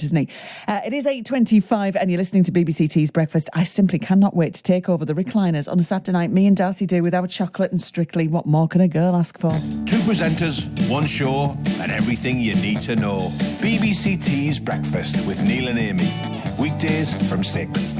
Isn't he? It is 8:25 and you're listening to BBC Tea's Breakfast. I simply cannot wait to take over the recliners on a Saturday night. Me and Darcy do with our chocolate and Strictly. What more can a girl ask for? Two presenters, one show, and everything you need to know. BBC Tea's Breakfast with Neil and Amy. Weekdays from 6.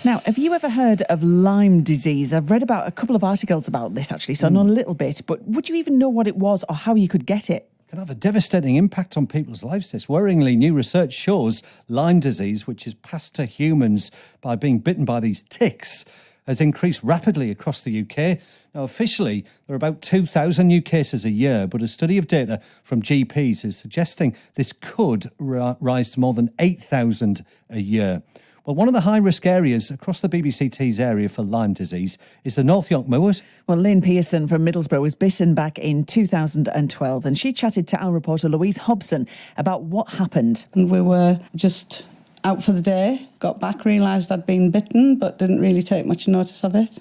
Now, have you ever heard of Lyme disease? I've read about a couple of articles about this, actually, so I know a little bit. But would you even know what it was or how you could get it? It can have a devastating impact on people's lives. This worryingly new research shows Lyme disease, which is passed to humans by being bitten by these ticks, has increased rapidly across the UK. Now, officially, there are about 2,000 new cases a year, but a study of data from GPs is suggesting this could rise to more than 8,000 a year. Well, one of the high-risk areas across the BBC Tees area for Lyme disease is the North York Moors. Well, Lynn Pearson from Middlesbrough was bitten back in 2012 and she chatted to our reporter Louise Hobson about what happened. We were just out for the day, got back, realised I'd been bitten but didn't really take much notice of it.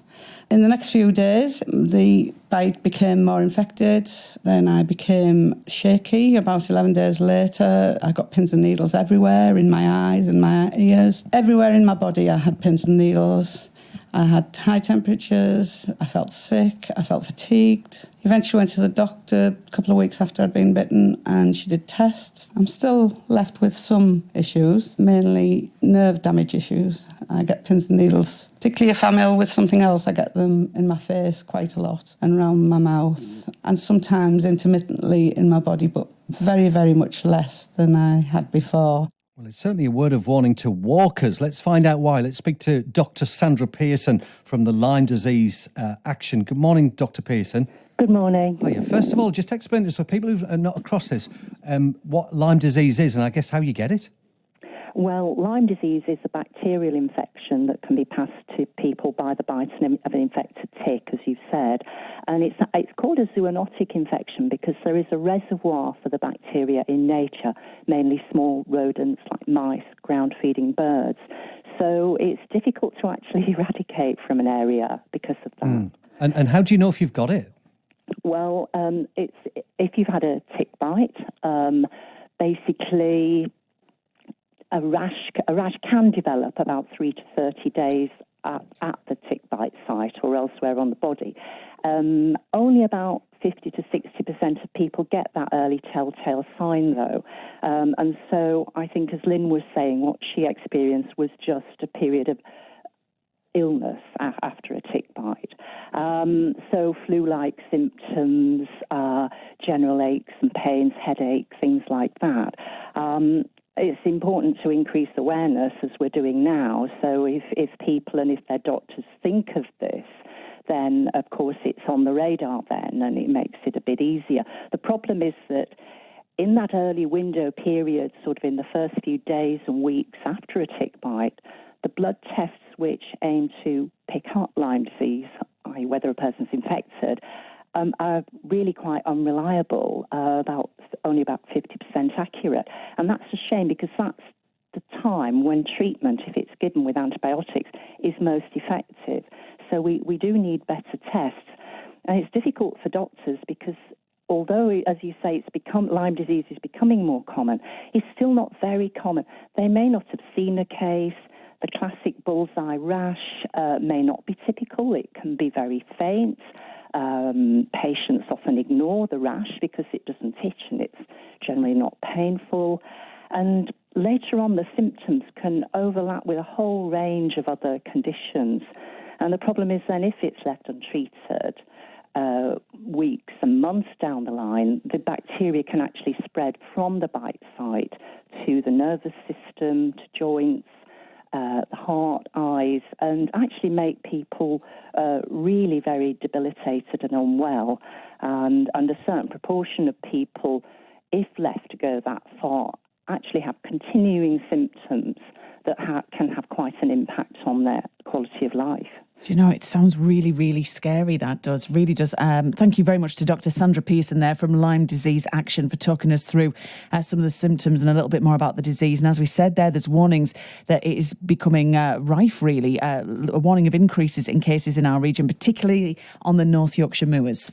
In the next few days, the bite became more infected. Then I became shaky. About 11 days later, I got pins and needles everywhere, in my eyes, in my ears. Everywhere in my body I had pins and needles. I had high temperatures, I felt sick, I felt fatigued. Eventually went to the doctor a couple of weeks after I'd been bitten and she did tests. I'm still left with some issues, mainly nerve damage issues. I get pins and needles, particularly if I'm ill with something else, I get them in my face quite a lot and around my mouth and sometimes intermittently in my body, but very, very much less than I had before. Well, it's certainly a word of warning to walkers. Let's find out why. Let's speak to Dr. Sandra Pearson from the Lyme Disease Action. Good morning, Dr. Pearson. Good morning. Hiya. First of all, just explain to us, for people who are not across this, what Lyme disease is and I guess how you get it. Well, Lyme disease is a bacterial infection that can be passed to people by the bite of an infected tick, as you've said. And it's called a zoonotic infection because there is a reservoir for the bacteria in nature, mainly small rodents like mice, ground-feeding birds. So it's difficult to actually eradicate from an area because of that. And how do you know if you've got it? Well, it's if you've had a tick bite, basically a rash can develop about 3 to 30 days at the tick bite site or elsewhere on the body. Only about 50 to 60% of people get that early telltale sign, though. And so I think, as Lynn was saying, what she experienced was just a period of illness after a tick bite. So flu-like symptoms, general aches and pains, headache, things like that. It's important to increase awareness as we're doing now. So if people and if their doctors think of this, then of course it's on the radar then and it makes it a bit easier. The problem is that in that early window period, sort of in the first few days and weeks after a tick bite, the blood tests which aim to pick up Lyme disease, i.e. whether a person's infected, are really quite unreliable, only about 50% accurate. And that's a shame because that's the time when treatment, if it's given with antibiotics, is most effective. So we do need better tests. And it's difficult for doctors because although, as you say, Lyme disease is becoming more common, it's still not very common. They may not have seen a case. The classic bullseye rash may not be typical. It can be very faint. Patients often ignore the rash because it doesn't itch and it's generally not painful. And later on, the symptoms can overlap with a whole range of other conditions. And the problem is then if it's left untreated, weeks and months down the line, the bacteria can actually spread from the bite site to the nervous system, to joints, the heart, eyes, and actually make people really very debilitated and unwell. And a certain proportion of people, if left to go that far, actually have continuing symptoms that can have quite an impact on their quality of life. Do you know, it sounds really, really scary, that does, really does. Thank you very much to Dr. Sandra Pearson there from Lyme Disease Action for talking us through some of the symptoms and a little bit more about the disease. And as we said there's warnings that it is becoming rife, really, a warning of increases in cases in our region, particularly on the North Yorkshire moors.